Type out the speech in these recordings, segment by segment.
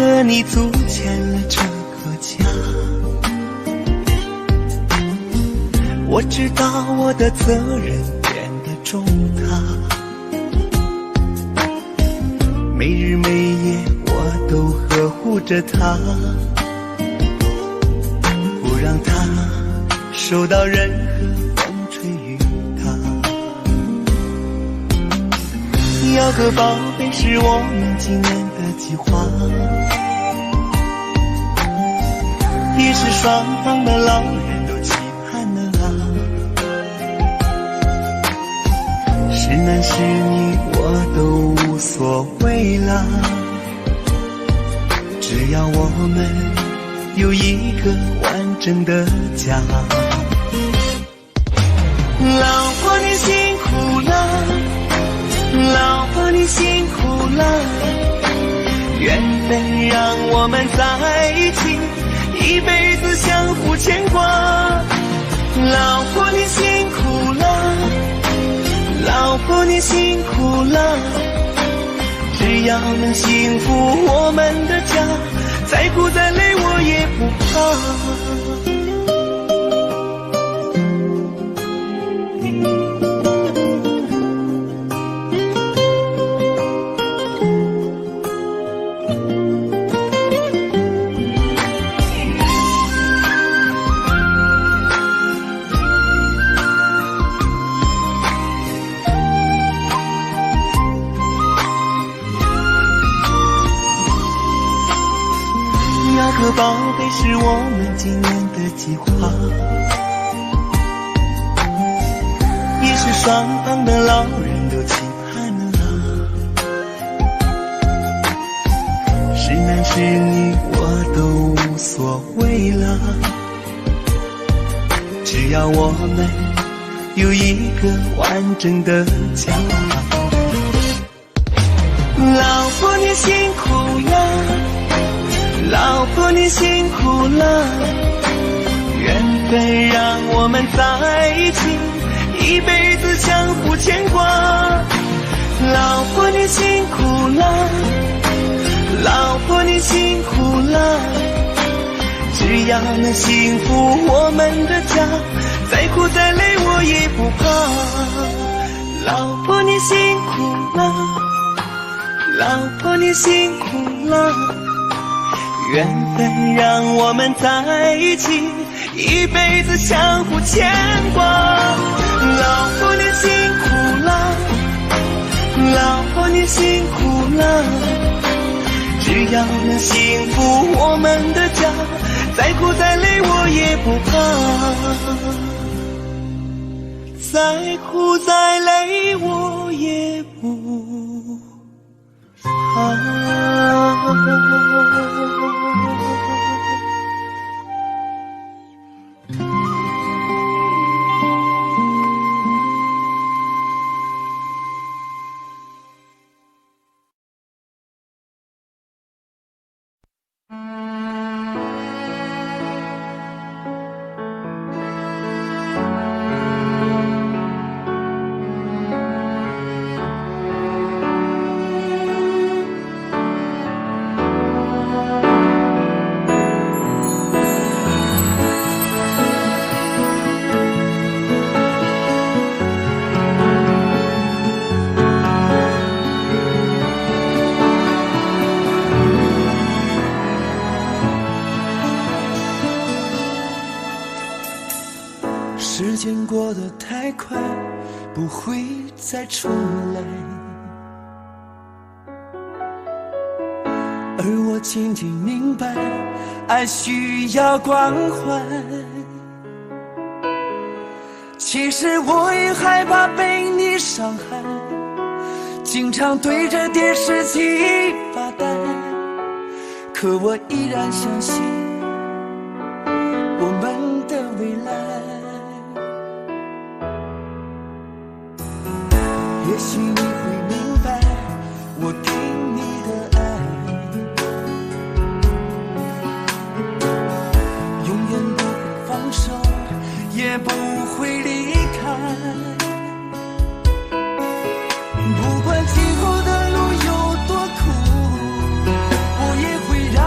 和你组建了这个家。我知道我的责任变得重大，每日每夜我都呵护着她，不让她受到任何风吹雨打。要个宝贝是我们今年的计划，也是双方的老人都期盼的啊。是男是女我都无所谓啦，只要我们有一个完整的家。老婆你辛苦了，老婆你辛苦了，缘分让我们在一起，一辈子相互牵挂。老婆你辛苦了，老婆你辛苦了，只要能幸福我们的家，再苦再累我也不怕。个宝贝是我们今年的计划，也是双方的老人都期盼了啊。是男是女我都无所谓了，只要我们有一个完整的家。老婆你辛苦了，老婆你辛苦了，缘分让我们在一起，一辈子相互牵挂。老婆你辛苦了，老婆你辛苦了，只要能幸福我们的家，再苦再累我也不怕。老婆你辛苦了，老婆你辛苦了，缘分让我们在一起，一辈子相互牵挂。老婆你辛苦了，老婆你辛苦了，只要能幸福我们的家，再苦再累我也不怕，再苦再累我也不怕。时间过得太快，不会再重来，而我渐渐明白，爱需要关怀。其实我也害怕被你伤害，经常对着电视机发呆，可我依然相信我们的未来。也许你会明白我给你的爱，永远不会放手，也不会离开。不管今后的路有多苦，我也会让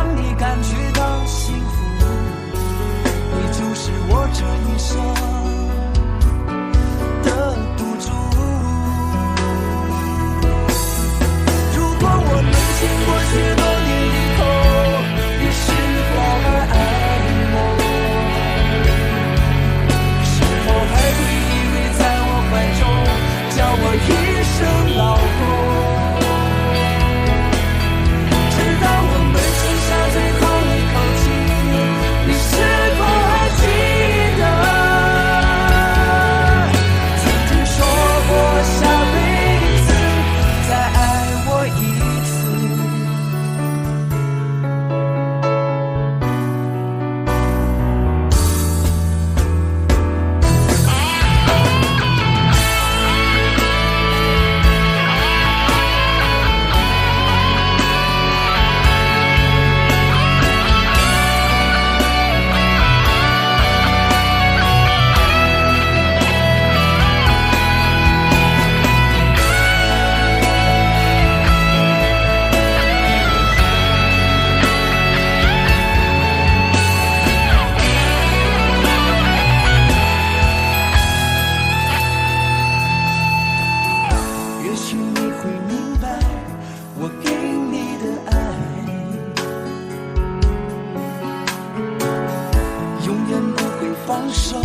手，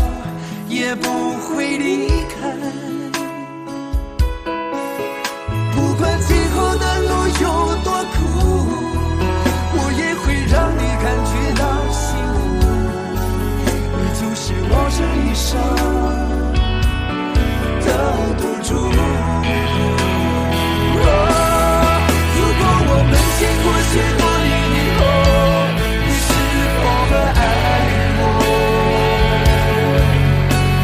也不会离开。不管今后的路有多苦，我也会让你感觉到幸福。你就是我这一生的赌注。如果我们经过许多年以后，你是否还爱我？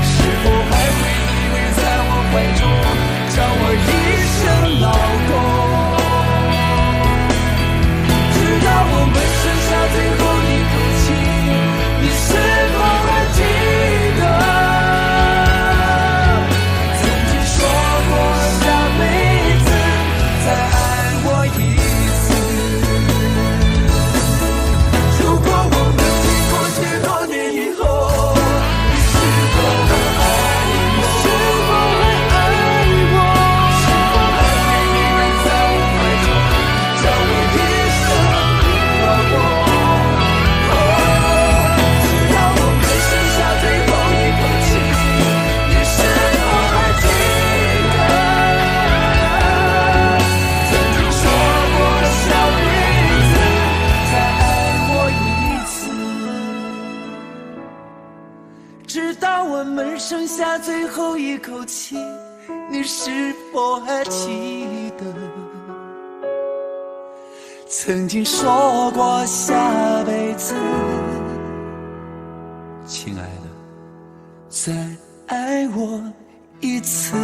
是否还会依偎在我怀中，叫我一声老公？直到我们剩下最后一口气，你是否还记得曾经说过下辈子再爱我一次？如果我们经过许多年以后，你是否还爱我？是否还爱我？是否还会依偎在我怀中，叫我一声老公？直到我们剩下最后一口气，你是否还记得曾经说过下辈子再爱我一次？直到我们剩下最后一口气，你是否还记得曾经说过下辈子，亲爱的，再爱我一次？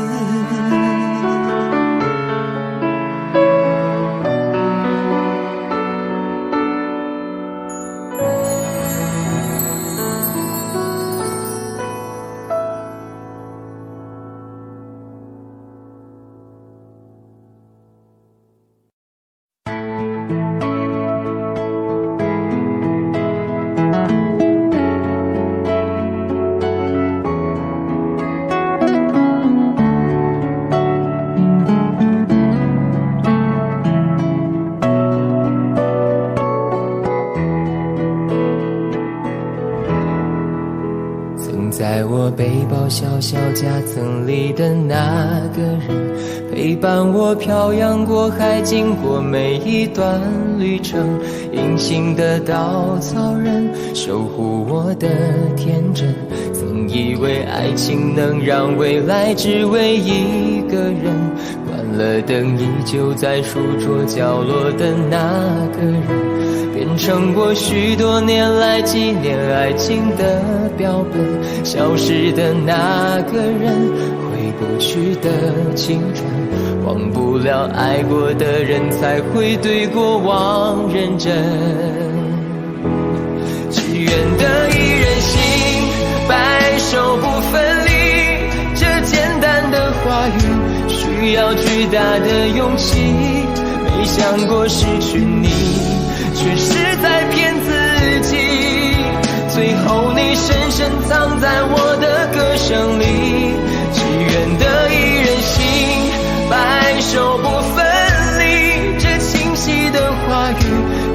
在我背包小小夹层里的那个人，陪伴我漂洋过海，经过每一段旅程。隐形的稻草人，守护我的天真。曾以为爱情能让未来只为一个人，关了灯依旧在书桌角落的那个人，变成我许多年来纪念爱情的标本。消失的那个人，回不去的青春，忘不了爱过的人，才会对过往认真。只愿得一人心，白首不分离，这简单的话语需要巨大的勇气。没想过失去你，却是在骗自己。最后你深深藏在我的歌声里，只愿得一人心，白首不分离。这清晰的话语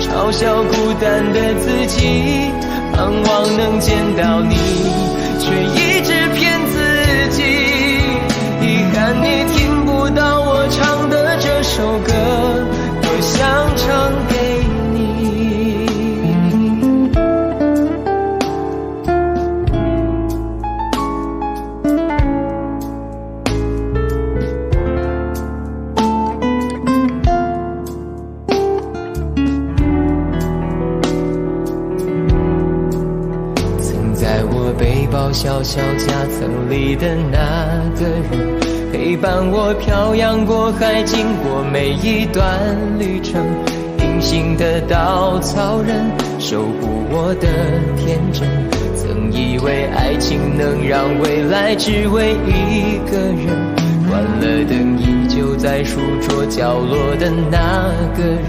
嘲笑孤单的自己，盼望能见到你，却一直骗自己。遗憾你听不到我唱的这首歌，多想唱给你。背包小小夹层里的那个人，陪伴我漂洋过海，经过每一段旅程。隐形的稻草人，守护我的天真。曾以为爱情能让未来只为一个人，关了灯依旧在书桌角落的那个人，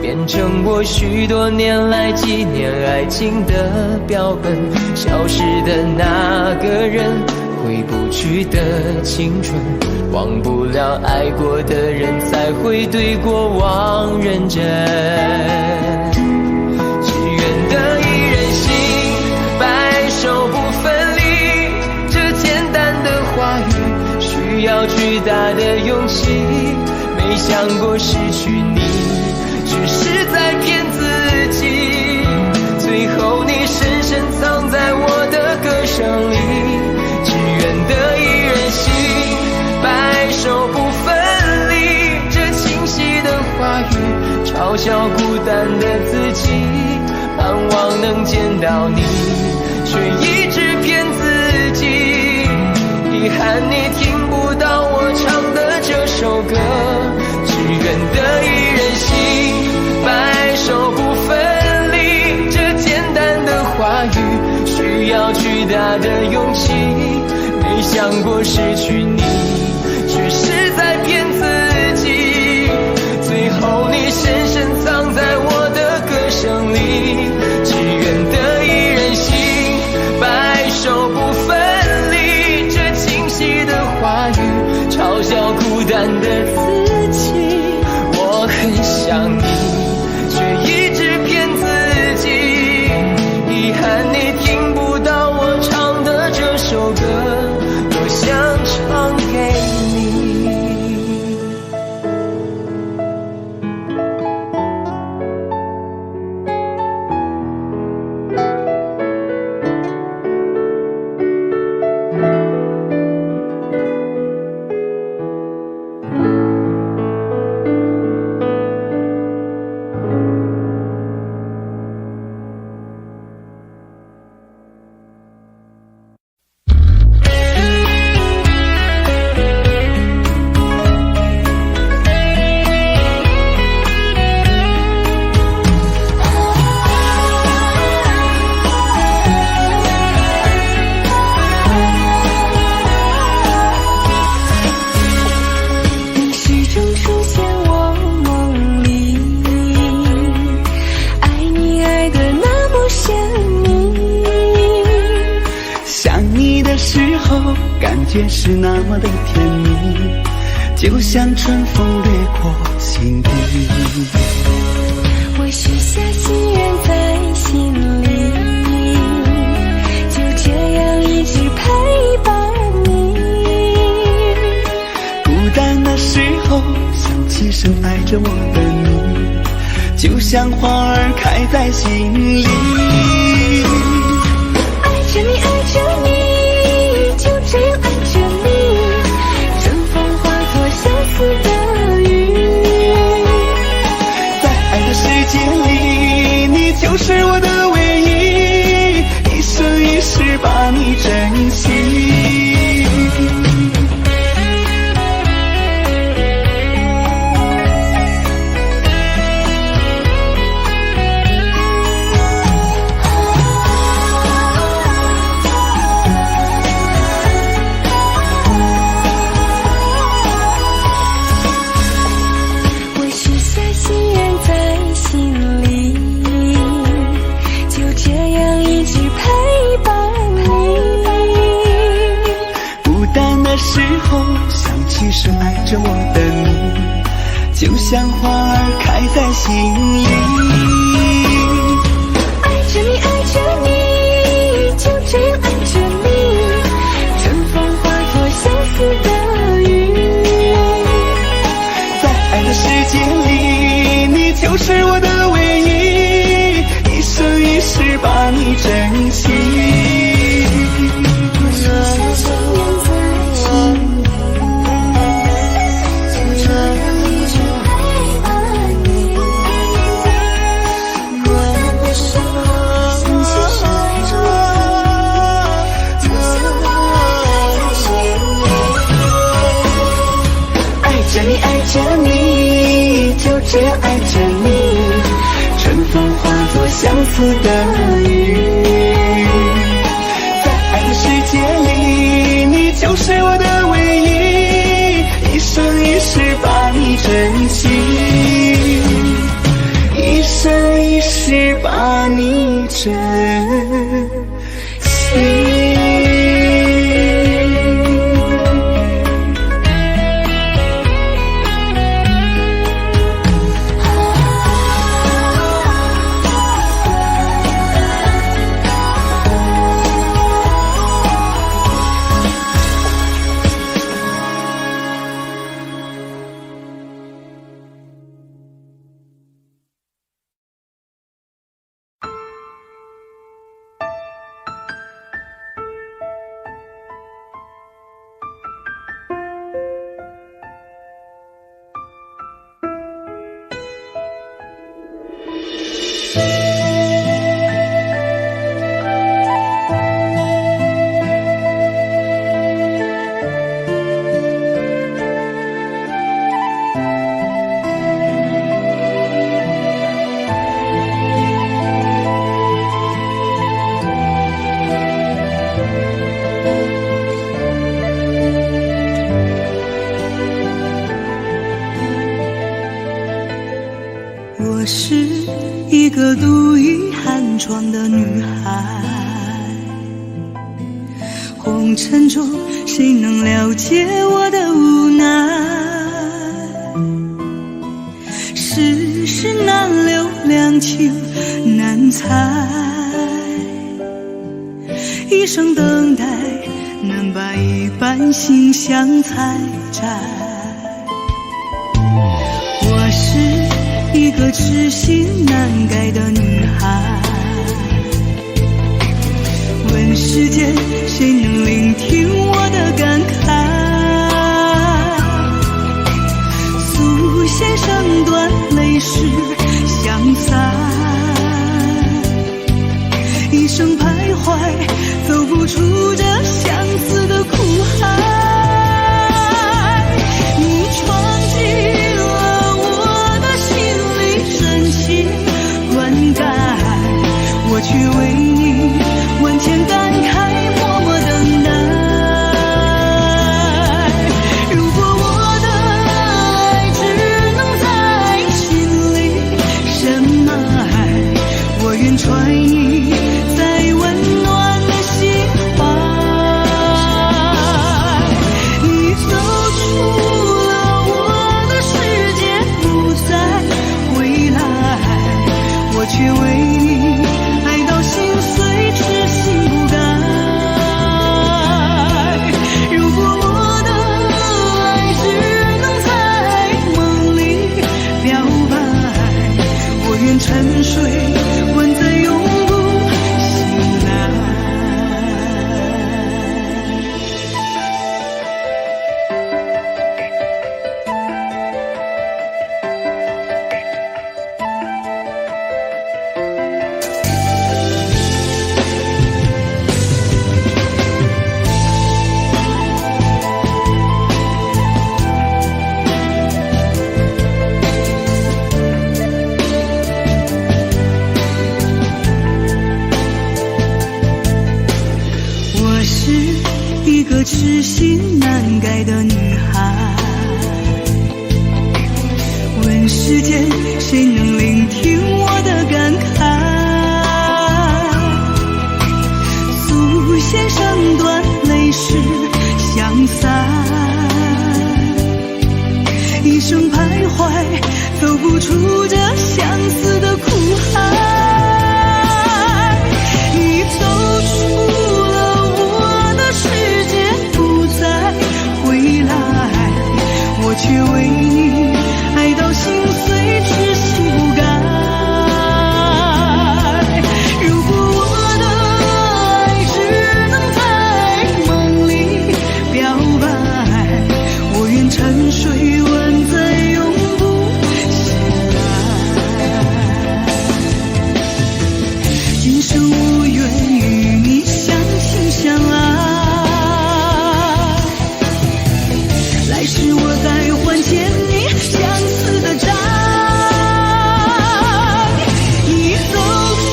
变成我许多年来纪念爱情的标本。消失的那个人，回不去的青春，忘不了爱过的人，才会对过往认真。只愿得一人心，白首不分离。惜，没想过失去你，只是在骗自己。最后你深深藏在我的歌声里，只愿得一人心，白首不分离。这清晰的话语嘲笑孤单的自己，盼望能见到你，却一直骗自己。遗憾你听不到我唱的这首歌，只愿得一人心，白首不分离。这简单的话语需要巨大的勇气，没想过失去你，只是在骗自己。最后你深深藏在我的歌声里，只愿得一人心，白首不分离。话语嘲笑孤单的自己，我很想你，却一直骗自己。遗憾你听不到我唱的这首歌，多想唱给你。觉是那么的甜蜜，就像春风掠过心底。我许下心愿在心里，就这样一直陪伴你。孤单的时候想起深爱着我的你，就像花儿开在心里。爱着你，爱着你，就这样爱着你，春风化作相思的雨。在爱的世界里，你就是我的唯一，一生一世把你珍惜。深爱着我的你，就像花儿开在心里。爱着你，爱着你，就这样爱着你，春风化作相思的雨。在爱的世界里，你就是我的唯一，一生一世把你珍惜。爱着你，就这样爱着你，春风化作相思的雨。在爱的世界里，你就是我的唯一，一生一世把你珍惜，一生一世把你珍惜。装的女孩。红尘中谁能了解我的无奈？世事难留，两情难猜，一生等待，难把一半心相采摘。我是一个痴心难改的女孩，问世间谁能聆听我的感慨？素线声断，泪湿相散，一生徘徊，走不出这相思的苦海。你闯进了我的心里，真情灌溉，我却为你万千感慨，默默等待。如果我的爱只能在心里深埋，我愿揣你在温暖的心怀。你走出了我的世界，不再回来，我却为你爱到心碎，痴心不改。如果我的爱只能在梦里表白，我愿沉睡，吻在永不醒来。我是一个痴心难改的女孩，问世间谁能聆听我的感慨？素线声断，泪湿相散，一生徘徊，走不出这相思的苦海。你走出世界，不再回来，我却为你爱到心碎，痴心不改。如果我的爱只能在梦里表白，我愿沉睡，吻在永不醒来。今生无缘与你相亲相爱，来世我再还欠你相思的债。你走出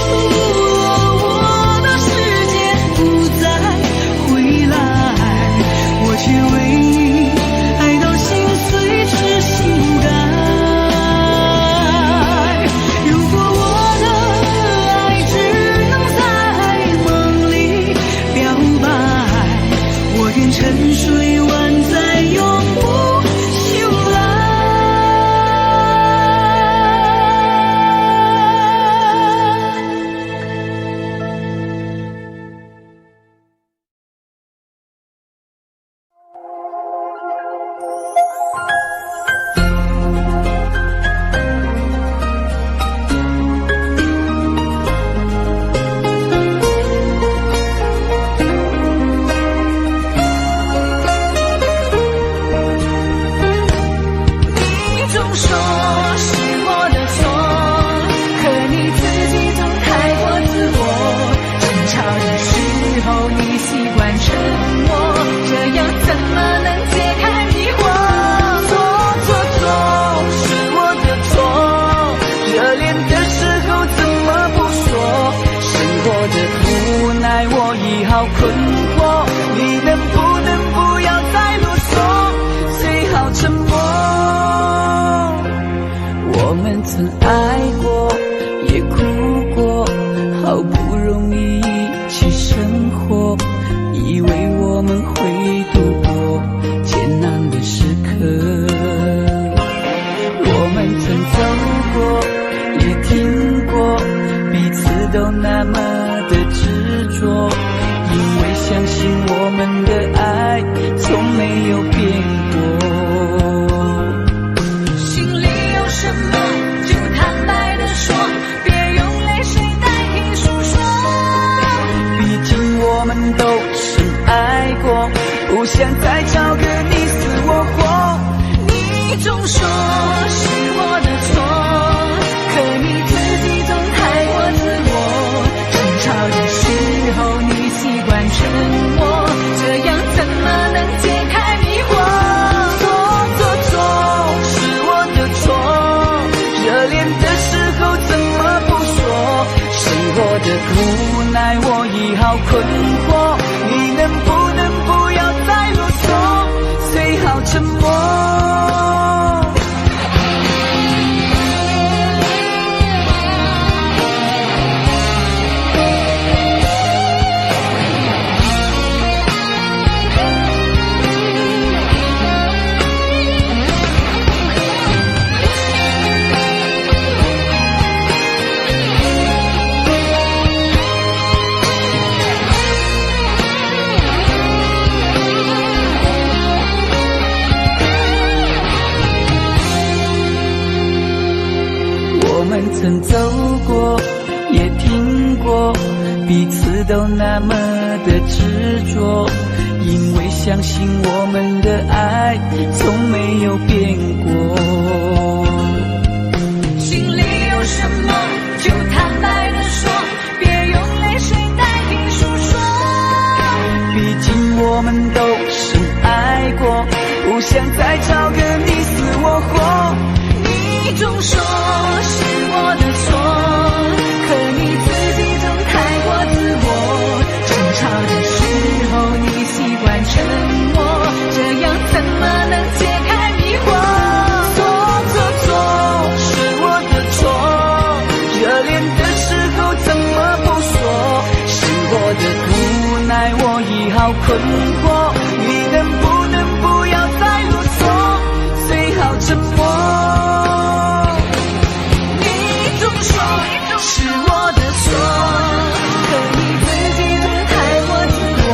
了我的世界，不再回来，我却为你爱到心碎，痴心不改。如果我的爱只能在梦里表白，我愿沉睡，吻在永不醒来。你总说是我的错，可你自己总太过自我。争吵的时候你习惯沉默，这样怎么能解开迷惑？错，是我的错。热恋的时候怎么不说？生活的无奈我已好困惑，你能不要再啰嗦？最好沉默。我们曾爱过，也哭过，好不都那么的执着，因为相信我们的爱从没有变过。心里有什么就坦白地说，别用泪水代替诉说。毕竟我们都深爱过，不想再找个你死我活。你总说是我的错，可你自己总太过自我。争吵的时候你习惯沉默，这样怎么能解开迷惑？错是我的错，热恋的时候怎么不说？生活的无奈我已好困惑，你能不能不要再啰嗦，最好沉默。我们曾走过，也听过，彼此都那么的执着，因为相信我们的爱从没有变过。心里有什么就坦白地说，别用泪水代替诉说。毕竟我们都深爱过，不想再找个你死我活。你总说是我的错，可你自己总太过自我。争吵的时候你习惯沉默，这样怎么能解开迷惑？错是我的错，热恋的时候怎么不说？生活的无奈我已好困惑，你能不能不要再啰嗦，最好沉默。是我的错，可你自己总太过自我。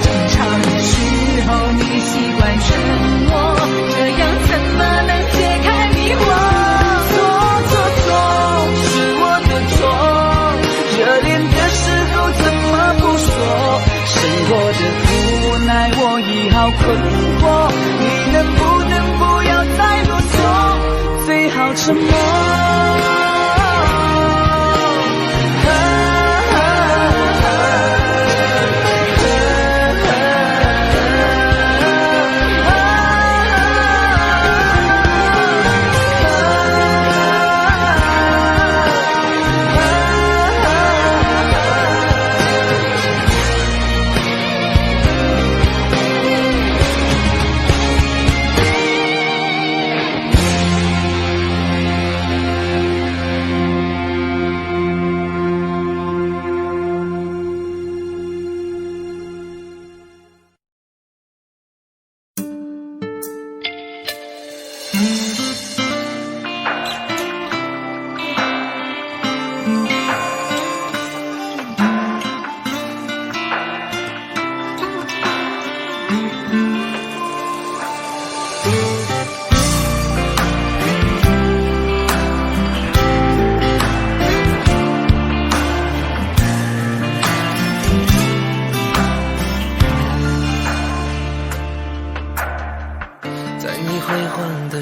争吵的时候你习惯沉默，这样怎么能解开迷惑？错是我的错，热恋的时候怎么不说？生活的无奈我已好困惑，你能不能不要再啰嗦，最好沉默。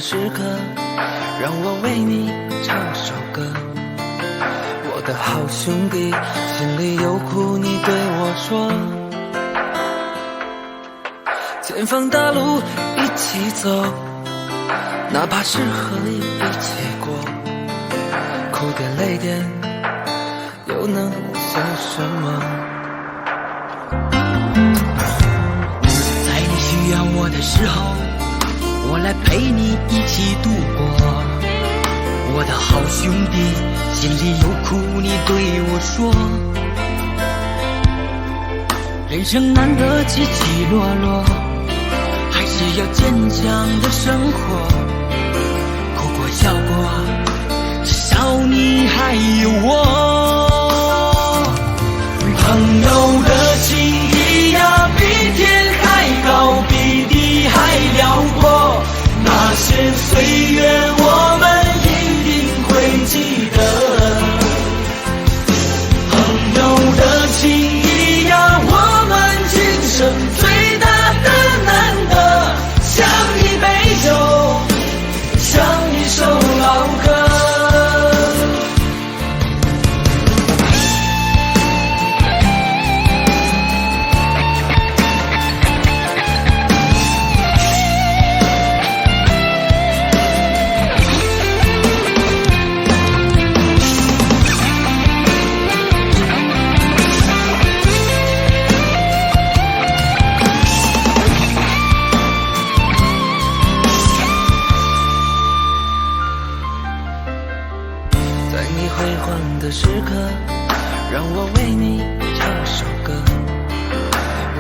时刻，让我为你唱首歌。我的好兄弟，心里有苦你对我说。前方大路一起走，哪怕是河也一起过。哭点累点，又能算什么？在你需要我的时候，我来陪你一起度过。我的好兄弟，心里有苦你对我说。人生难得起起落落，还是要坚强的生活。哭过笑过，至少你还有我。情谊呀，我们今生最大的难得，像一杯酒，像一首老歌。时刻，让我为你唱首歌。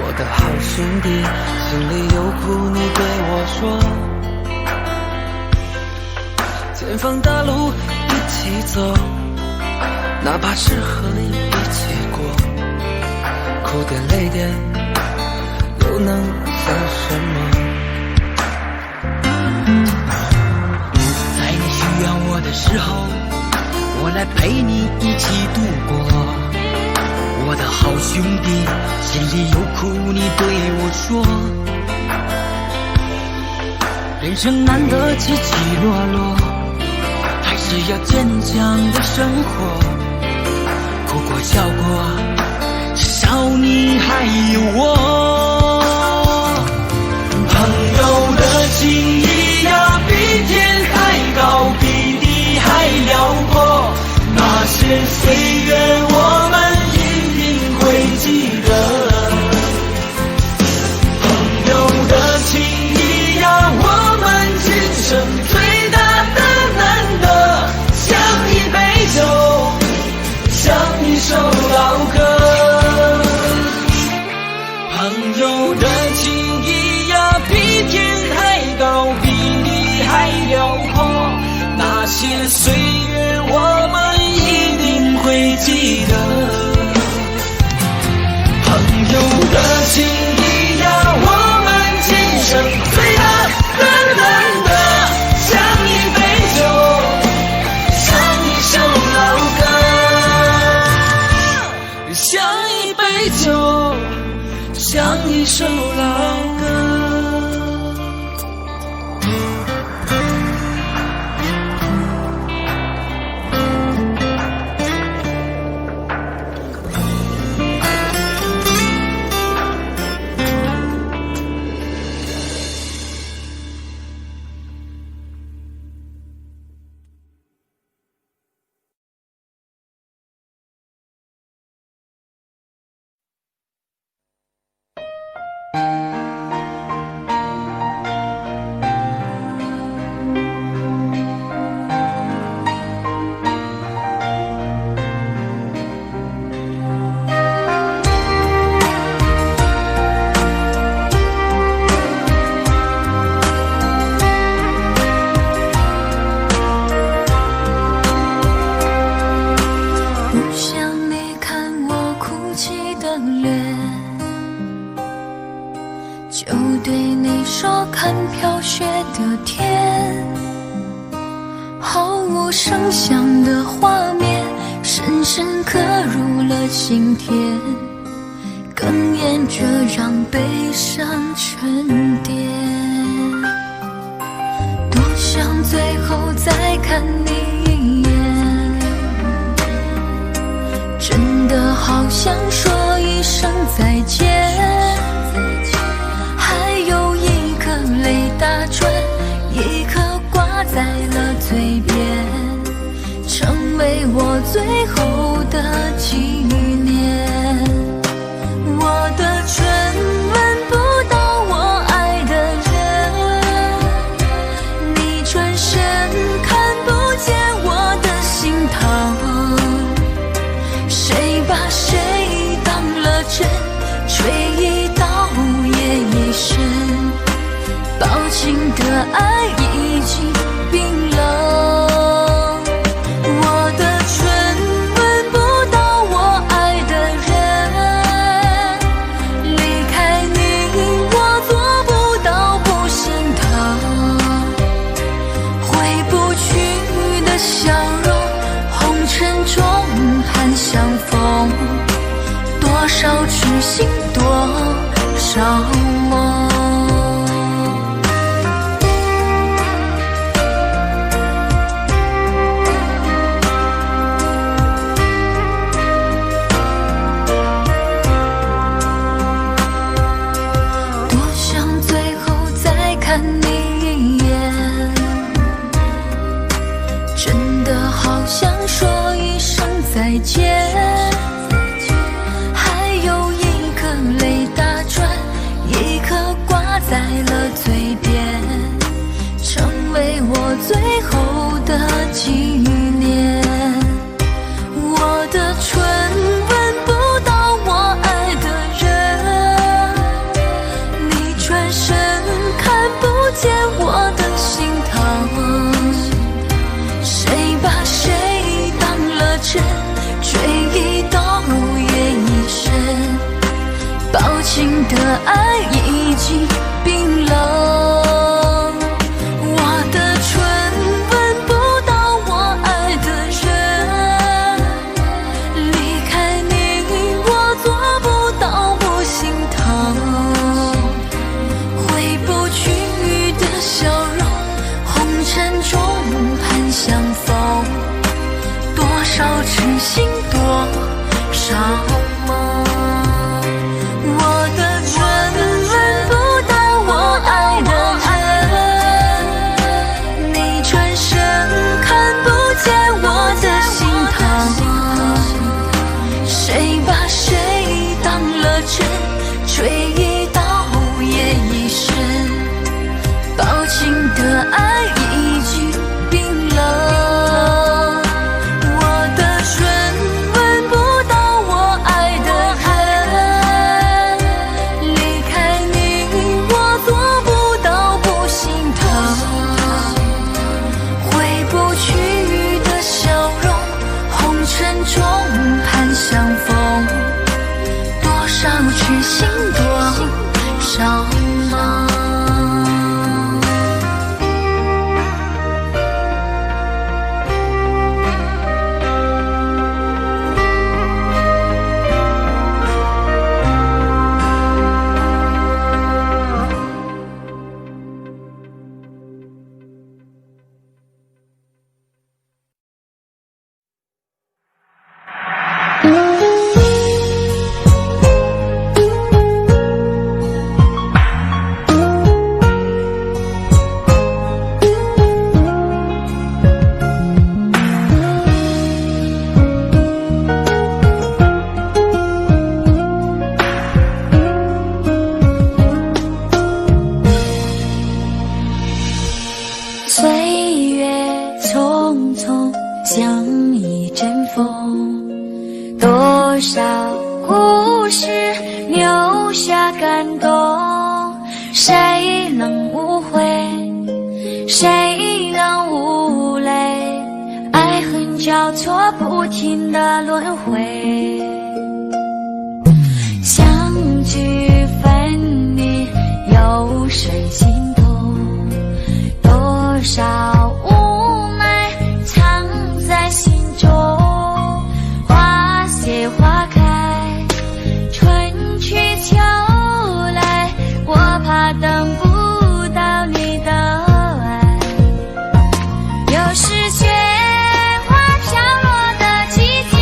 我的好兄弟，心里有苦你对我说。前方大路一起走，哪怕是河一起过，哭点泪点又能算什么？在你需要我的时候，我来陪你一起度过。我的好兄弟，心里有苦你对我说。人生难得起起落落，还是要坚强的生活。哭过笑过，至少你还有我。朋友的情谊呀，比天还高，比地还辽阔。那些岁月我们一定会记得。朋友的情谊呀，我们今生最大的难得，像一杯酒，像一首老歌。朋友的情谊呀，比天还高，比地还辽阔。那些岁月我们会记得。朋友的情谊呀，我们今生最大的难得，像一杯酒，像一首老歌，像一杯酒，像一首老歌。心田哽咽着让悲伤沉淀，多想最后再看你一眼，真的好想说一声再见，还有一颗泪打转，一颗挂在了嘴边，成为我最后的纪念。我的唇吻不到我爱的人，你转身看不见我的心疼，谁把谁当了真，吹一刀也一生，抱紧的爱已经冰冷。相逢，多少痴心，多少梦。多想最后再看你一眼，真的好想说一声再见。在了嘴边，成为我最后的纪念。我的唇吻不到我爱的人，你转身看不见我的心疼。谁把谁当了真，追忆到夜已深，抱情的爱已经冰冷，我的唇吻不到我爱的人，离开你我做不到不心疼。回不去的笑容，红尘中盼相逢，多少痴心，多少梦。追忆到夜已深，抱情的爱已经冰冷，我的唇吻不到我爱的人，离开你我做不到不心疼。回不去的笑容，红尘中盼相逢，多少痴心，多少梦。岁月匆匆像一阵风，多少故事留下感动，谁能无悔，谁能无泪，爱恨交错不停的轮回，相聚分离有谁心痛，多少雾霾藏在心中，花谢花开，春去秋来，我怕等不到你的爱。又是雪花飘落的季节，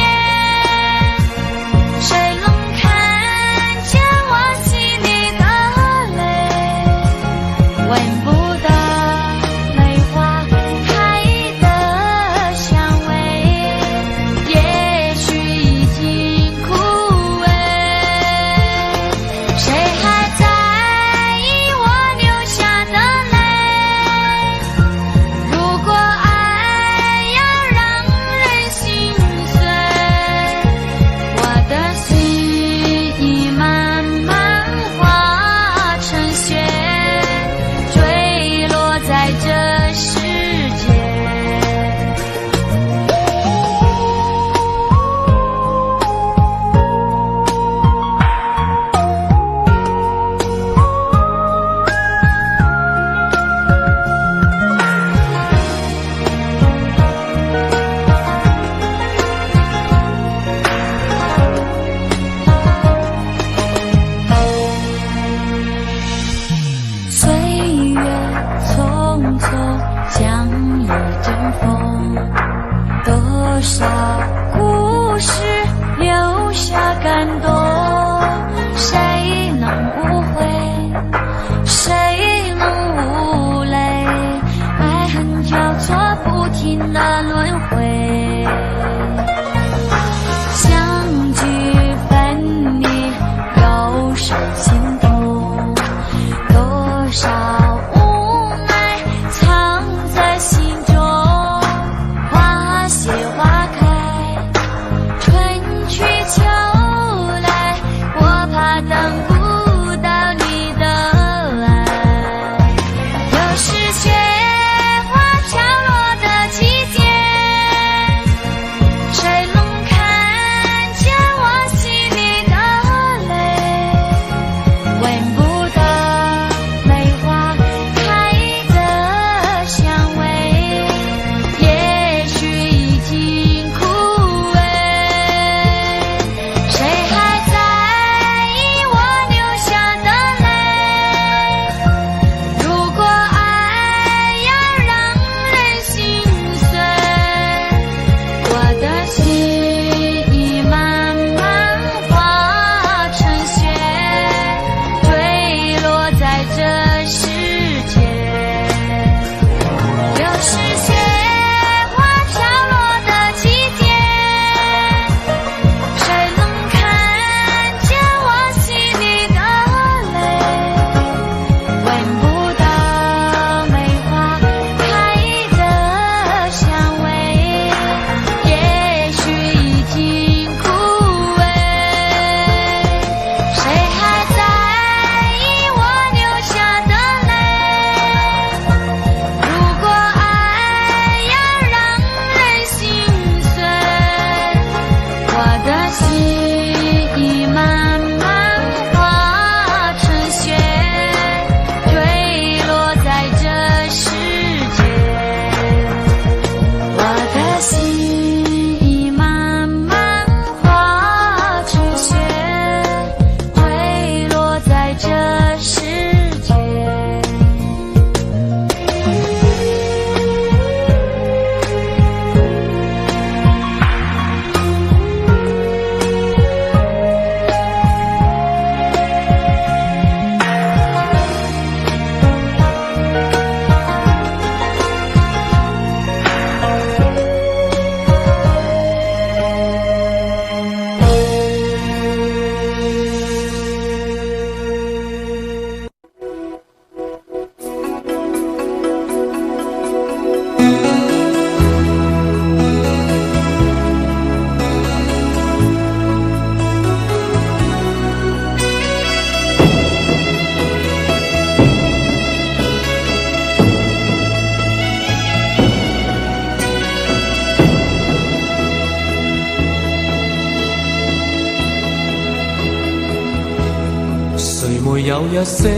沒有一些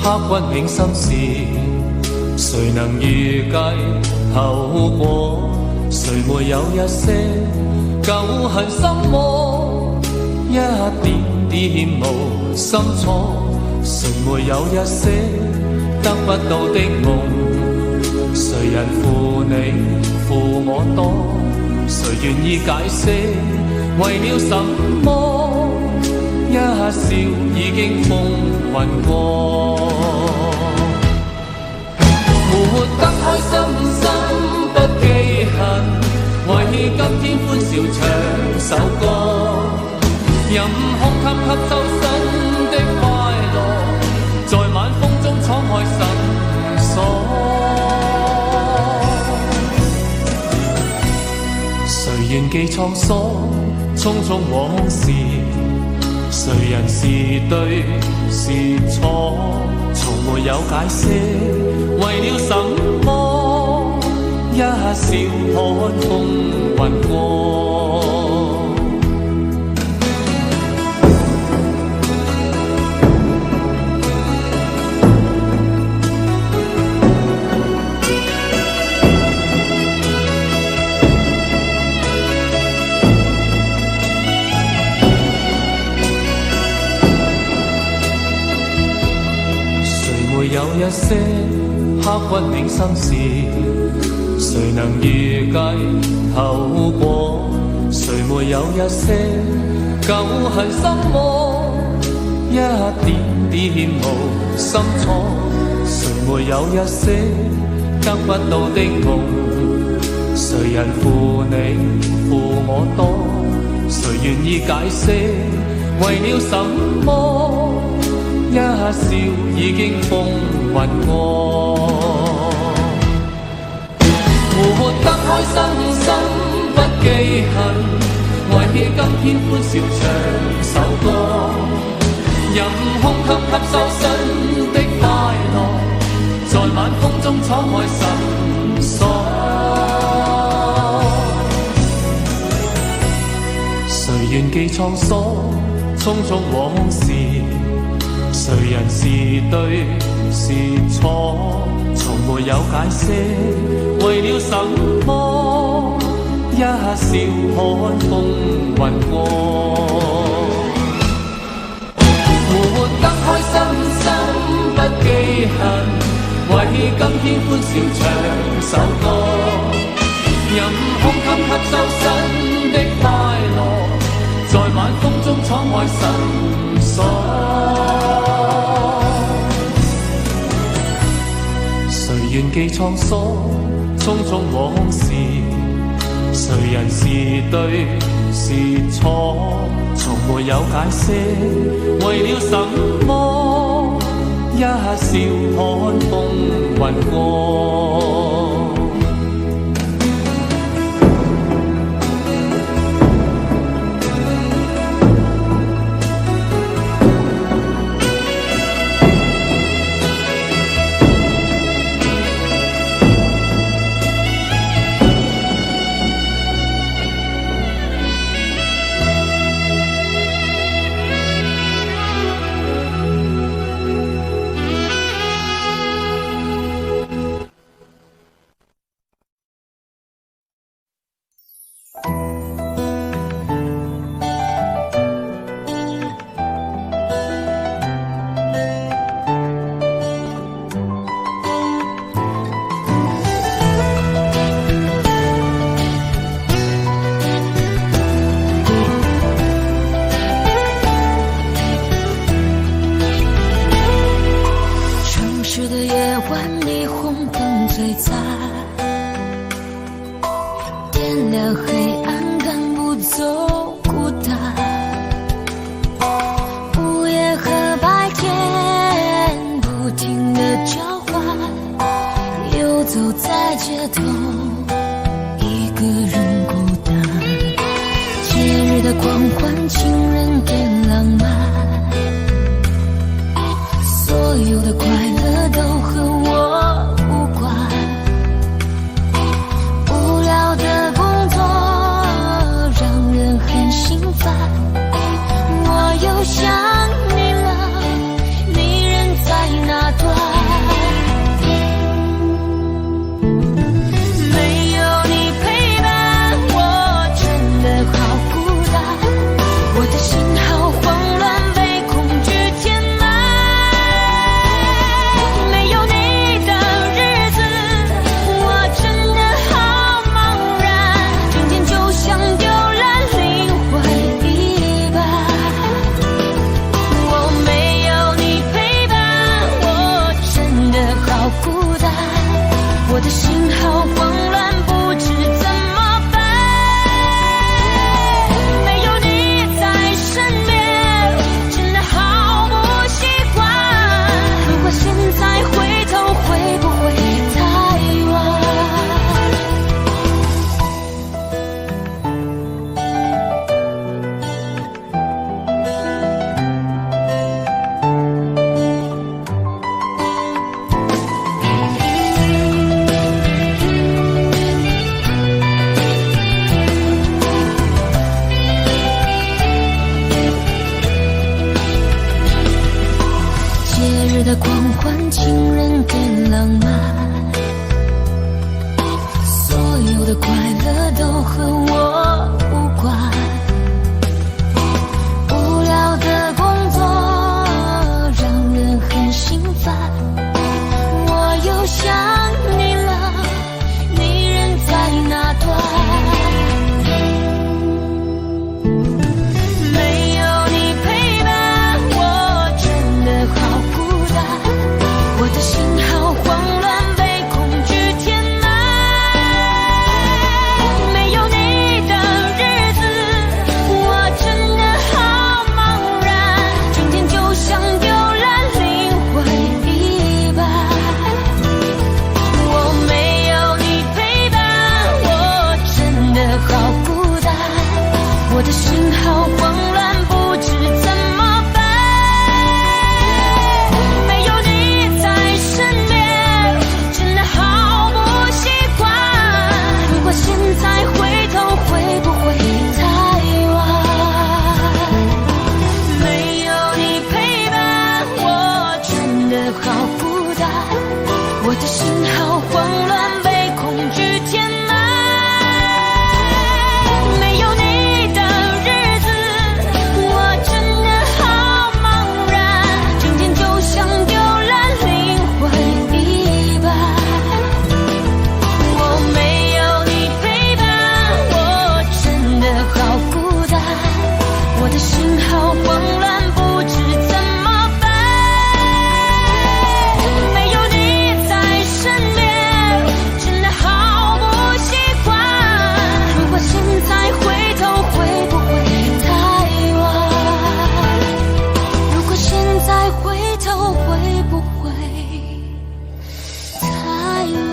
刻骨銘心事？誰能預計後果？誰沒有一些舊恨心魔？一點點無心錯。誰沒有一些得不到的夢？誰人負你負我多？誰願意解釋為了什麼？一笑已經風雲過。活得開心心不記恨，為今天歡笑唱首歌。任空吸收新的快樂，在晚風中敞開心鎖。誰願記滄桑，匆匆往事？誰人是對是錯？從沒有解釋，為了什麼？一笑看風雲過。有一些刻骨銘心事，誰能預計後果？誰沒有一些舊恨心魔？一點點無心錯。誰沒有一些得不到的夢？誰人負你負我多？誰願意解釋為了什麼？一笑已經風雲過。活得開心心不記恨，為今天歡笑唱首歌。任空吸收新的快樂，在晚風中敞開心鎖。誰願記滄桑，匆匆往事？誰人是對是錯？從沒有解釋，為了什麼？一笑看風雲過。活得開心心不記恨，為今天歡笑唱首歌。任空吸收新的快樂，在晚風中敞開心鎖。誰願記滄桑，匆匆往事？誰人是對是錯？從沒有解釋，為了什麼？一笑看風雲過。我又想你了。年轻人更浪漫，所有的快乐都和我无关。无聊的工作让人很心烦，我又想你了，你人在哪端？没有你陪伴，我真的好孤单，我的心好慌乱，被恐惧填满。没有你的日子，我真的好茫然，今天就像丢了灵魂一般。我没有你陪伴，我真的好孤单，我的心好慌乱，不知怎么办。没有你在身边，真的好不习惯。如果现在回头，会不会太晚？没有你陪伴，我真的好孤单，我的心好慌乱，被恐惧填满。没有你的日子，我真的好茫然，今天就像丢了灵魂一般。我没有你陪伴，我真的好孤单，我的心好慌乱，不知怎么办。没有你在身边，真的好不习惯。如果现在回头，会不会太晚？如果现在回头，会不会太晚？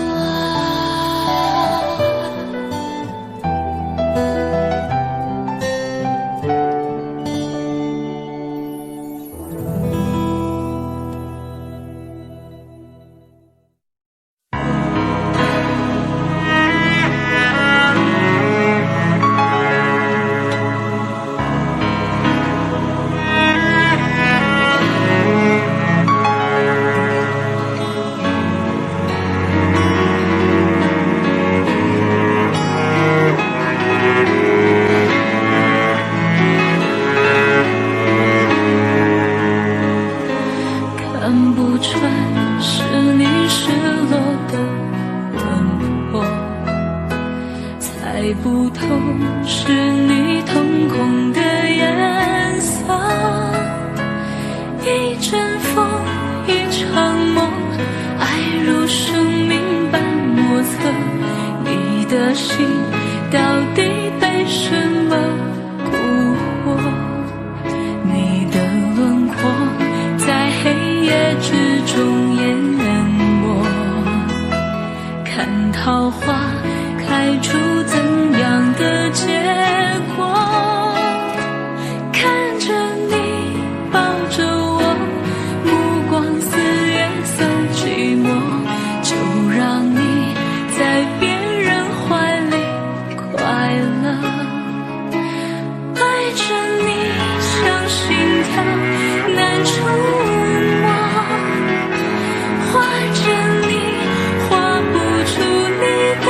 看不穿是你失落的轮廓，猜不透是你瞳孔的颜色。一阵风，一场梦，爱如生命般莫测。你的心到底被什么蛊惑？你的轮廓在黑夜之中淹没，看桃花开出怎样的结果？看着你抱着我，目光似月色寂寞，就让你在别人怀里快乐。爱着你像心跳难触摸，画着你画不出你的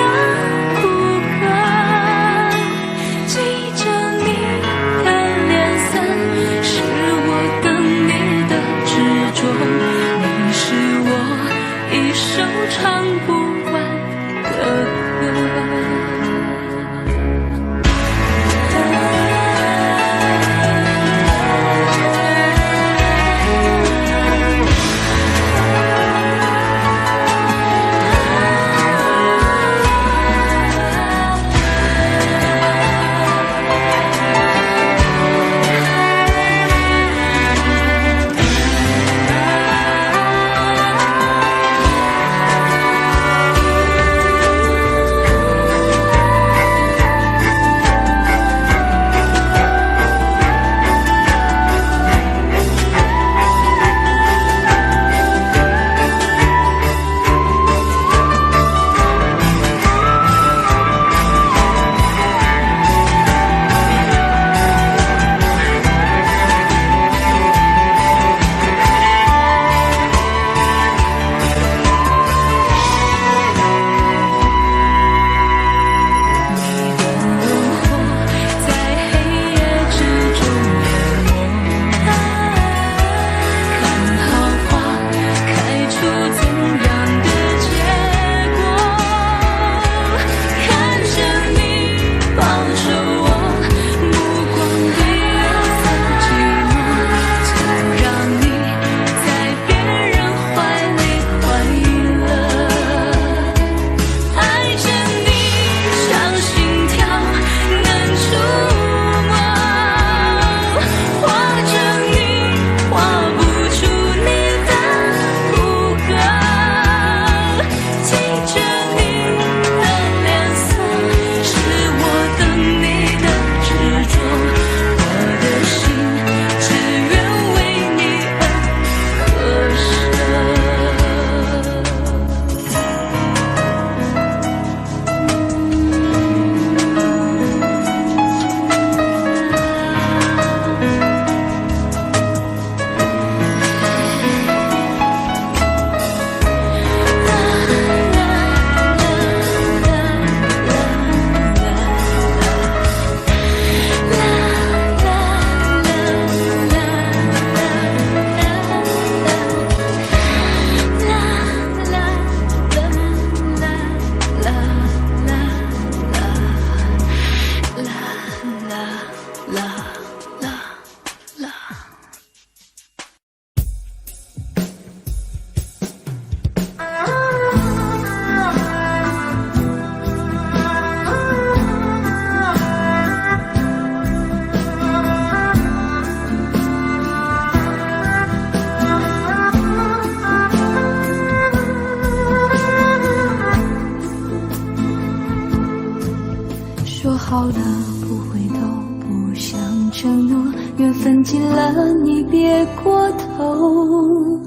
用尽了你别过头。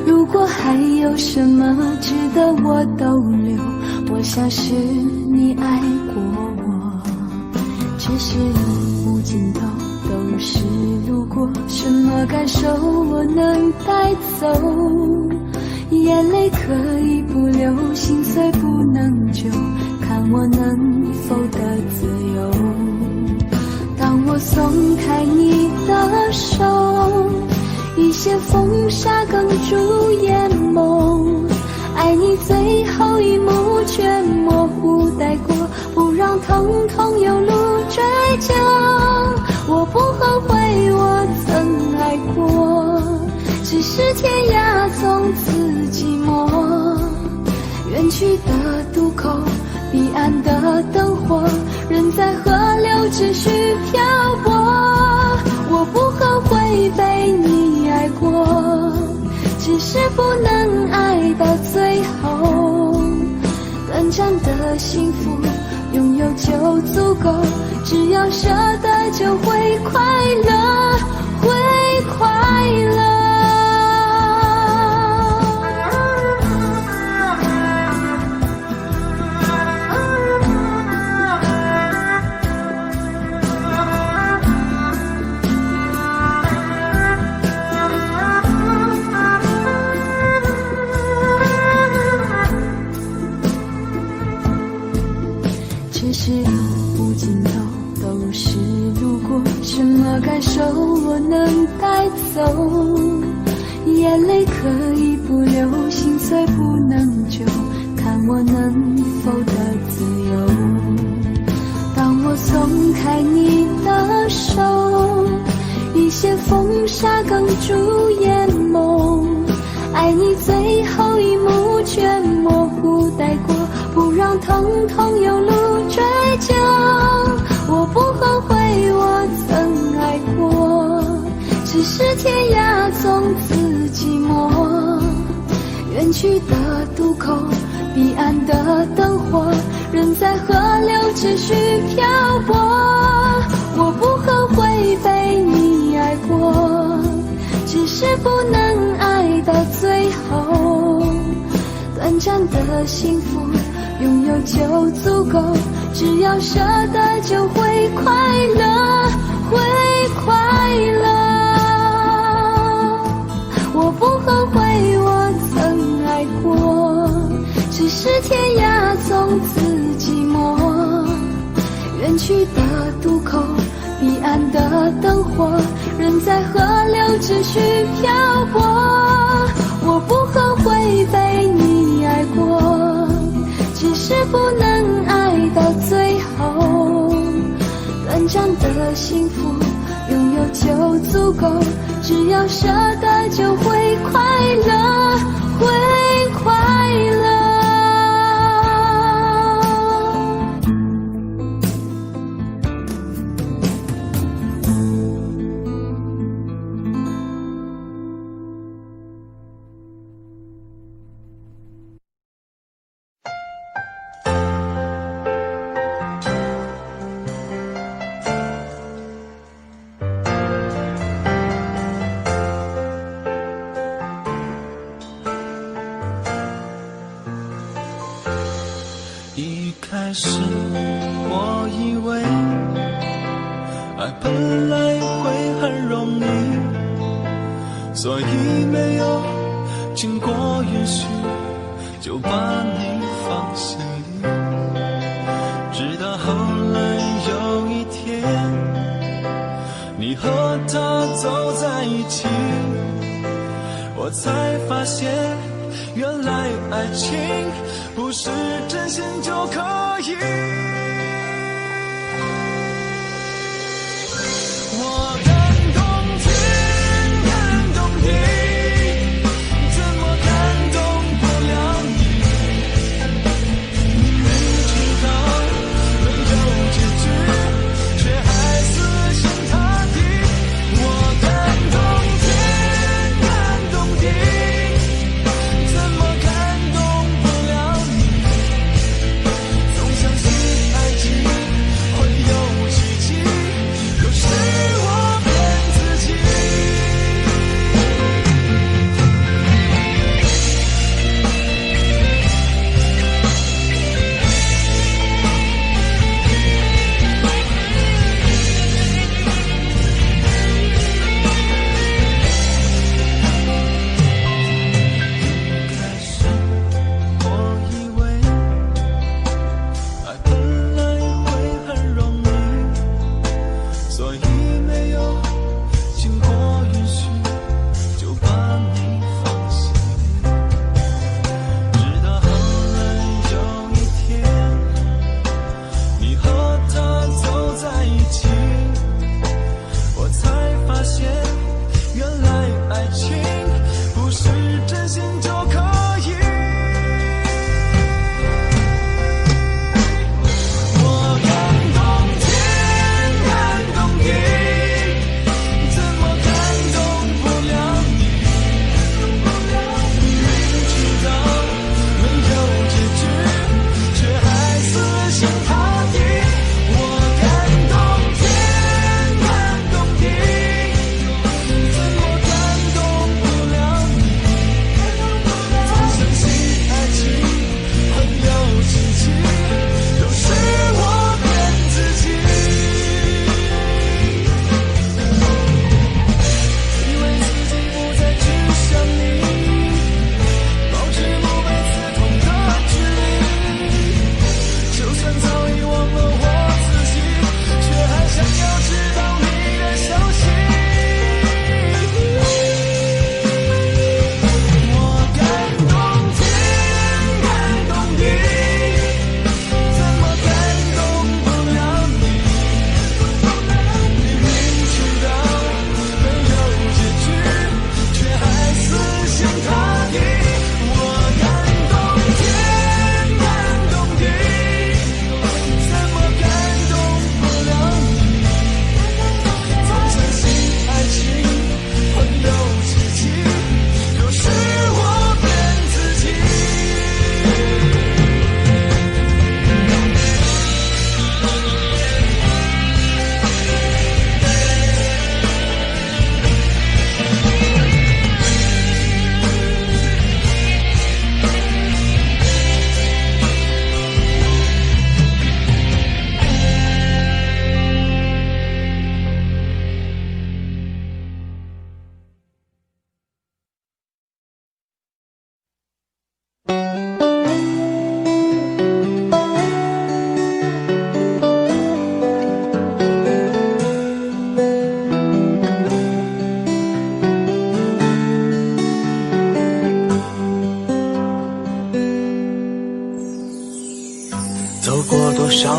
如果还有什么值得我逗留，我想是你爱过我。只是路无尽头，都是路过，什么感受我能带走？眼泪可以不流，心碎不能救，看我能否得自由。当我松开你的手，一些风沙哽住眼眸，爱你最后一幕却模糊带过，不让疼痛有路追究。我不后悔我曾爱过，只是天涯从此寂寞。远去的渡口，彼岸的灯火，人在河流只需漂泊。我不后悔被你爱过，只是不能爱到最后。短暂的幸福拥有就足够，只要舍得就会快乐，会快乐。只是路无尽头，都是路过，什么感受我能带走？眼泪可以不流，心碎不能救，看我能否得自由。当我松开你的手，一些风沙哽住眼眸，爱你最后一幕却模糊带过，不让疼痛有路追究。我不后悔我曾爱过，只是天涯从此寂寞。远去的渡口，彼岸的灯火，人在河流只需漂泊。我不后悔被你爱过，只是不能爱到最后。短暂的幸福拥有就足够，只要舍得就会快乐，会快乐。我不后悔我曾爱过，只是天涯从此寂寞。远去的渡口，彼岸的灯火，人在河流只需漂泊。我不后悔被你爱过，只是不能爱到最后。短暂的幸福拥有就足够，只要舍得就会快乐，会快乐。一开始我以为爱本来会很容易，所以没有经过允许就把你放心里。直到后来有一天，你和他走在一起，我才发现原来爱情不是真心就可以。我感动天，感动地，怎么感动不了你？明知道没有结局，却还死心塌地。我感动天，感动地，怎么感动不了你？总相信爱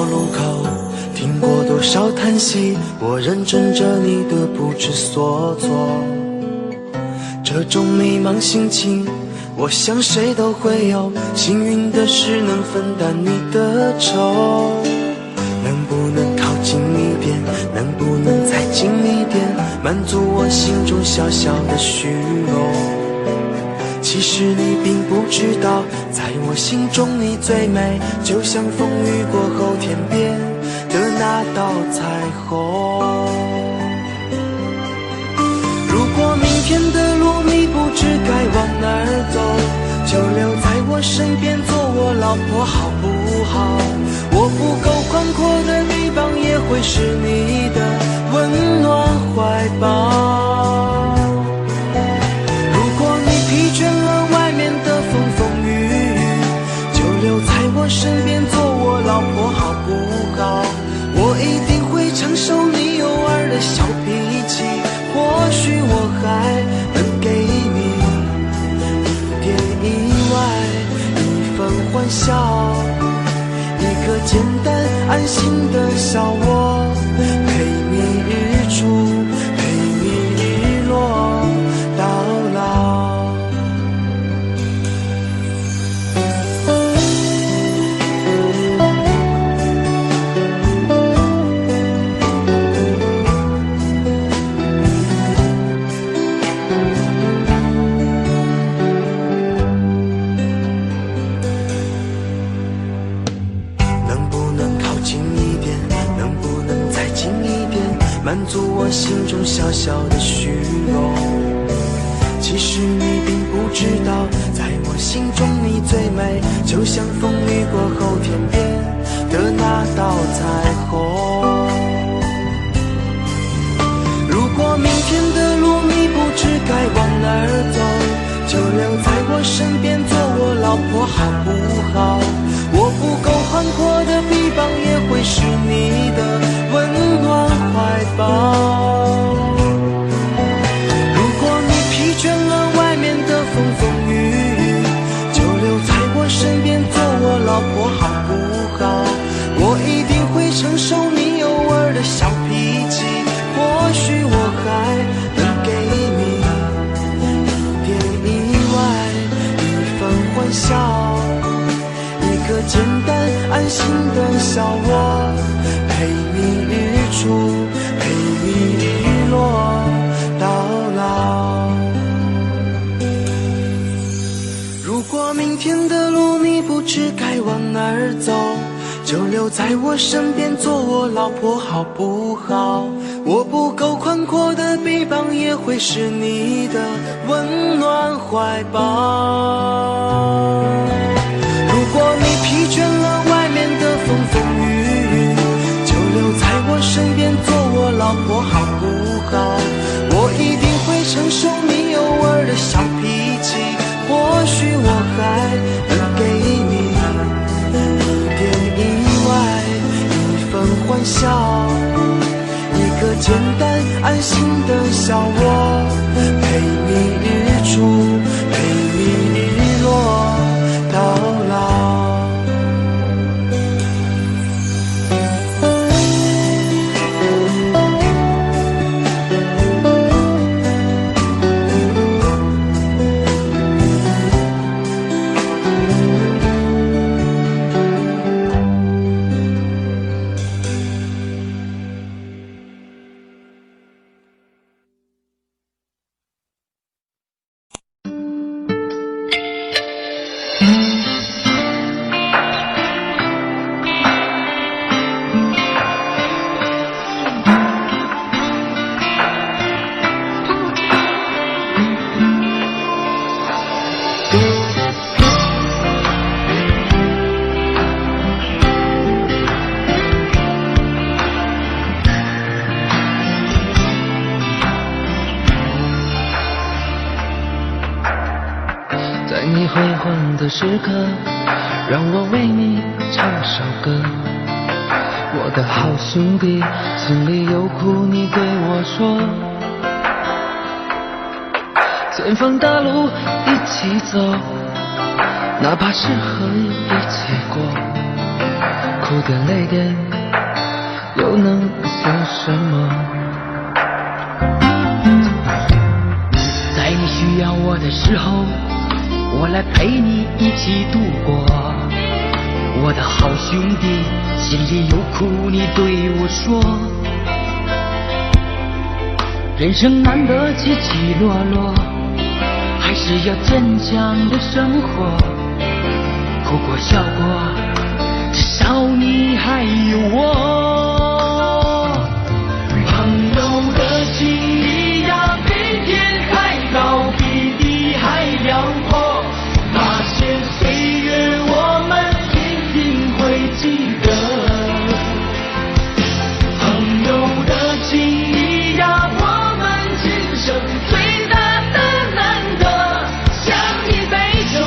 路口，听过多少叹息，我认真着你的不知所措。这种迷茫心情，我想谁都会有，幸运的是能分担你的愁。能不能靠近一点，能不能再近一点，满足我心中小小的虚荣。其实你并不知道，在我心中你最美，就像风雨过后天边的那道彩虹。如果明天的路你不知该往哪儿走，就留在我身边做我老婆好不好？我不够宽阔的地方也会是你的温暖怀抱。如果你疲倦了外面的风风雨雨，就留在我身边做我老婆好不好？我一定会承受你偶尔的小脾气，或许我还能给你一点意外，一份欢笑，一个简单安心的小窝，陪你日出，陪你日落到老。满足我心中小小的虚荣。其实你并不知道，在我心中你最美，就像风雨过后天边的那道彩虹。如果明天的路你不知该往哪儿走，就留在我身边做我老婆好不好？我不够宽阔的地方也会是你的温暖怀抱。如果你疲倦了外面的风风雨雨，就留在我身边做我老婆好不好？我一定会承受你偶尔的小脾气，或许我还能给你一点意外，一份欢笑，一个简单安心的小窝，陪你日出，陪你日落到老。如果明天的路你不知该往哪儿走，就留在我身边做我老婆好不好？我不够宽阔的臂膀也会是你的温暖怀抱。如果你疲倦了外面的风风雨雨，就留在我身边做我老婆好不好？我一定会承受你偶尔的小脾气，或许我还能给你一点意外，一份欢笑，一个简单安心的小窝，陪你日出，陪你日落到老。在你辉煌的时刻，让我为你唱首歌。我的好兄弟，心里有苦你对我说。前方大路一起走，哪怕是河一起过。哭的泪点又能算什么？在你需要我的时候，我来陪你一起度过。我的好兄弟，心里有苦你对我说。人生难得起起落落，还是要坚强的生活。哭过笑过，至少你还有我。朋友的情谊呀，比天还高，比地还辽阔。那些岁月我们一定会记得。朋友的情谊呀，我们今生最大的难得，像一杯酒，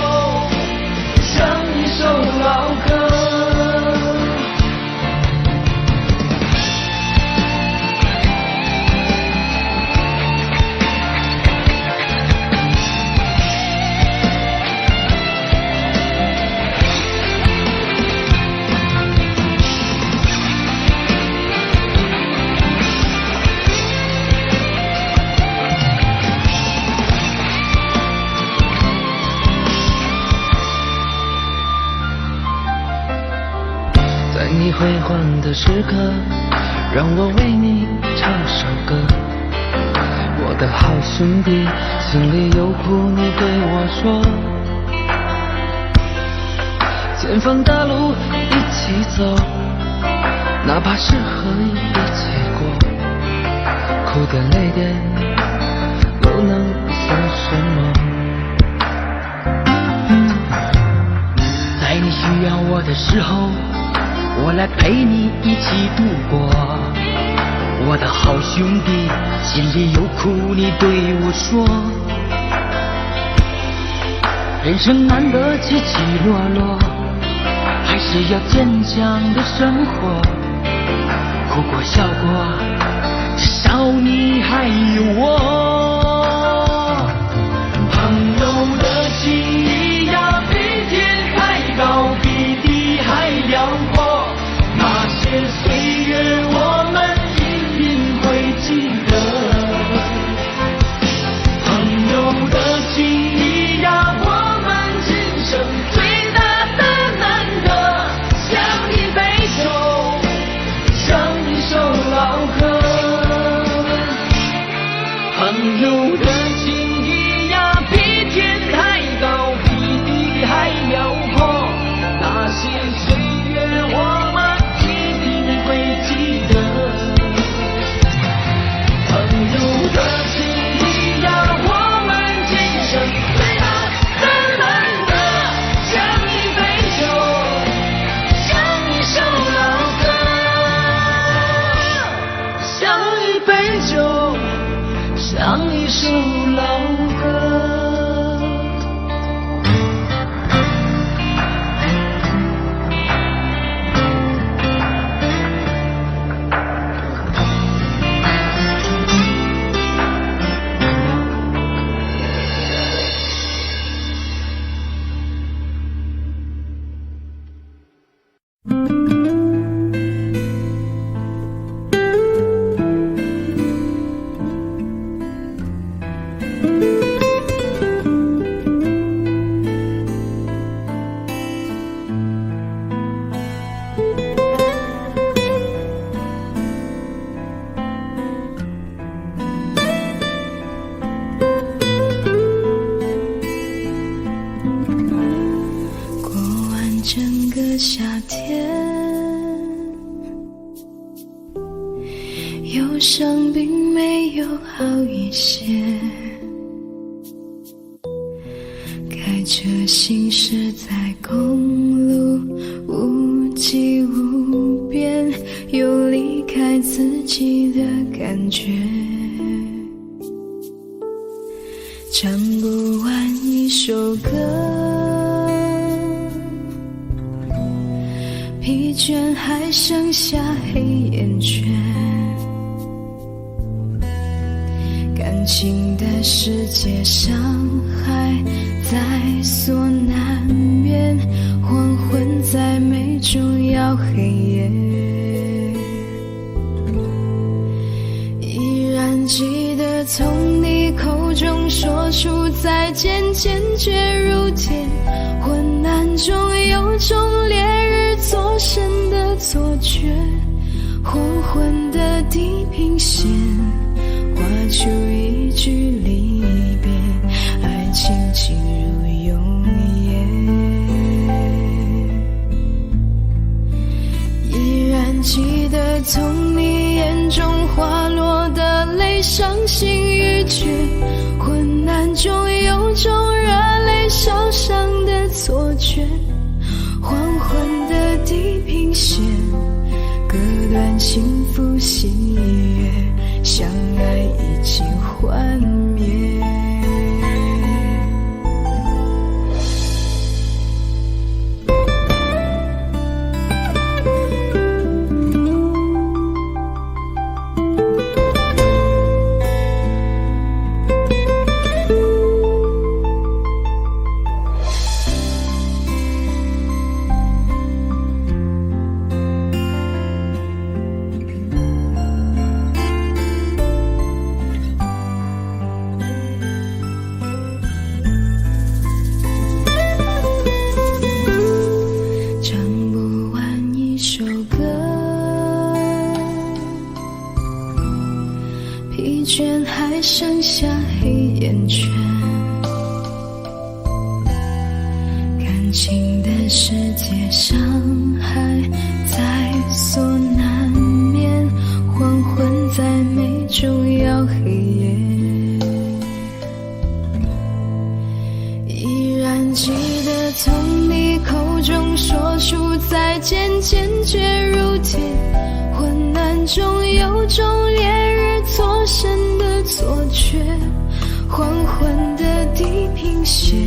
像一首老歌。在你辉煌的时刻，让我为你唱首歌。我的好兄弟，心里有苦你对我说。前方大路一起走，哪怕是河一起过。哭的泪点又能算什么？在你需要我的时候，我来陪你一起度过。我的好兄弟，心里有苦你对我说。人生难得起起落落，还是要坚强的生活。哭过笑过，至少你还有我。朋友的情谊呀，比天还高，比地还辽阔。那些岁月我们一定会记得。朋友的情谊呀，我们今生最大的难得，像一杯酒，像一首老歌。朋友的情谊呀，比天还高，比地还辽阔。那些岁月我们一定会记得。朋友的情谊呀，我们今生最大的难得，像一杯酒，像一首老歌，像一杯酒，像一首老歌。夏天，忧伤并没有好一些，开车行驶在公路，无际无边，有离开自己的感觉，唱不完一首歌，疲倦还剩下黑眼圈，感情的世界伤害在所难免，黄昏再美重要黑夜。依然记得从你口中说出再见，坚决如铁。昏暗中有种烈日灼身的错觉，黄昏的地平线画出一句离别，爱情进入永夜。依然记得从你眼中滑落的泪，伤心欲绝。昏暗中有种热泪烧伤的错觉，黄昏的地平线割断幸福喜悦，相爱已经幻灭。疲倦还剩下黑眼圈，感情的世界伤害在所难免，黄昏再美终要黑夜。依然记得从你口中说出再见，坚决如铁。昏暗中有种烈日灼身的错觉，黄昏的地平线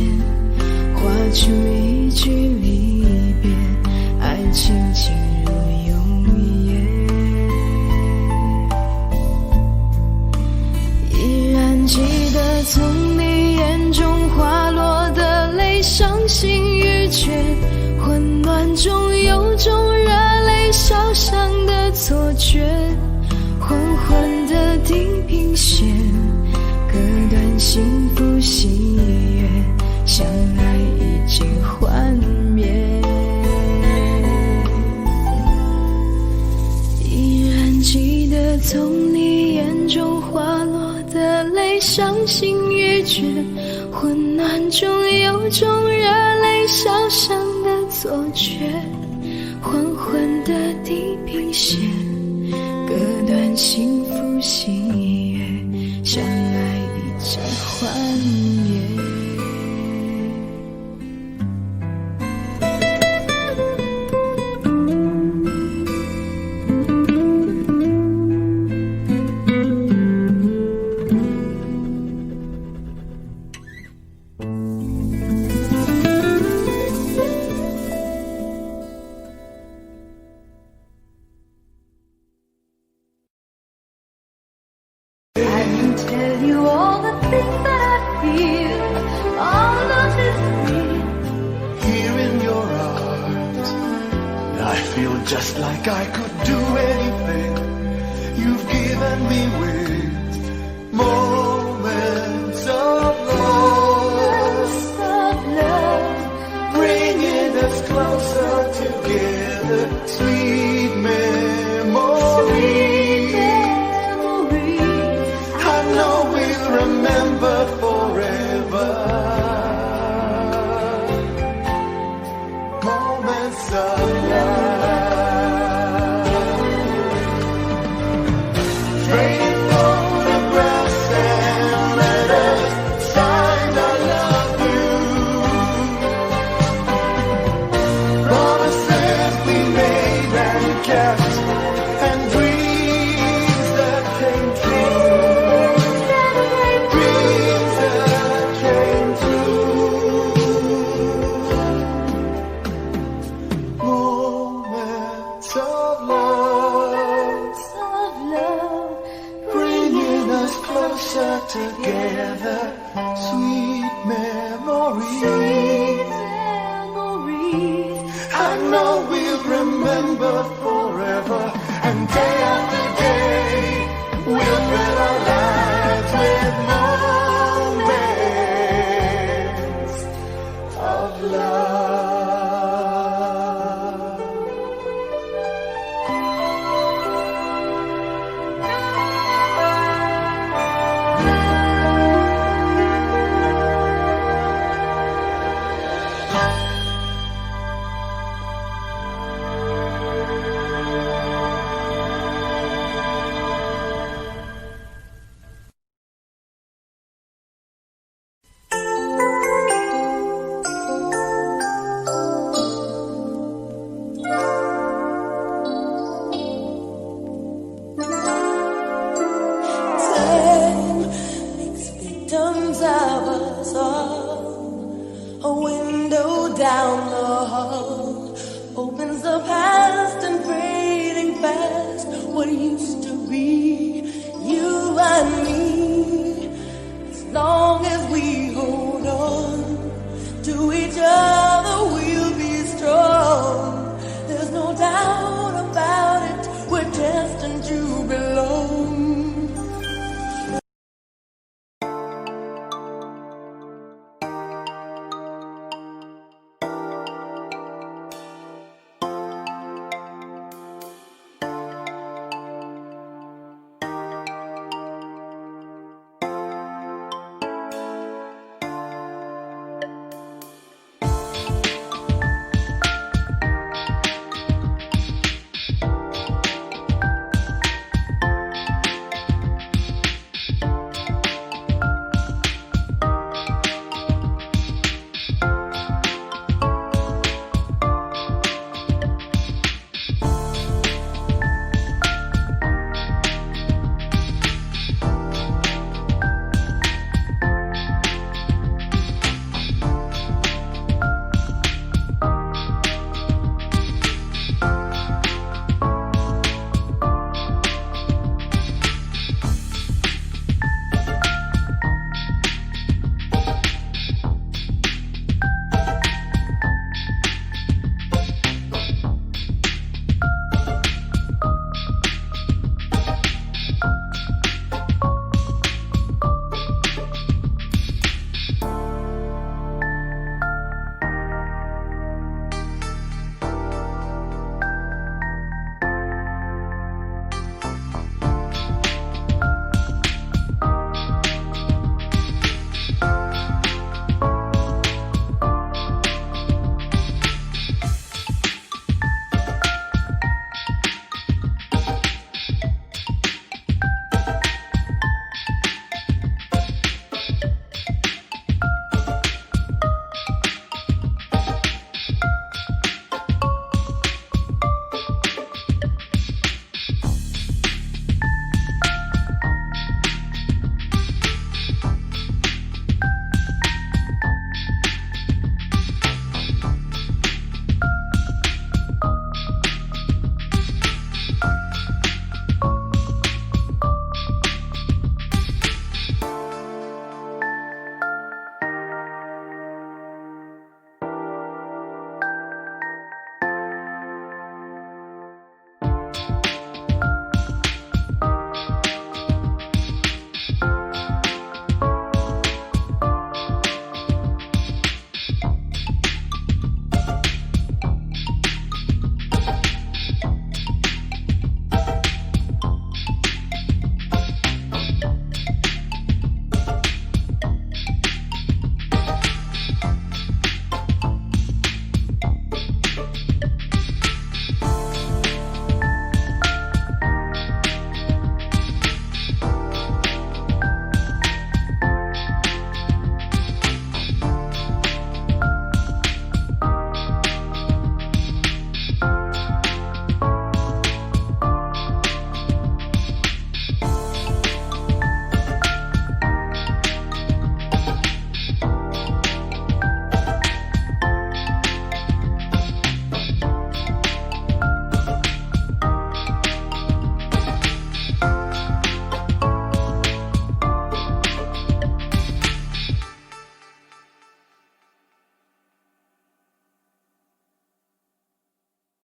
画出一句离别，爱情进入永夜。依然记得从你眼中滑落的泪，伤心欲绝。混乱中有种热泪烧伤的错觉，黄昏的地平线割断幸福喜悦，相爱已经幻灭。依然记得从你眼中滑落的泪，伤心欲绝。混乱中有种热泪烧伤的错觉，黄昏的地平线割断幸福喜悦，相爱已经幻灭。Tell you all the things that I feel, all of this real. Here in your arms, I feel just like I could do anything. You've given me wings, moments of love, bringing us closer together, sweet memories. Remember forever moments of love, frame photographs and letters signed I love you, promises we made and kept, and dreams that came true. Together, sweet memories. I know we'll remember forever, and day after day, we'll fill our lives with moments of love. Victims of us all. A window down the hall opens the past and fading fast. What used to be you and me. As long as we hold on to each other.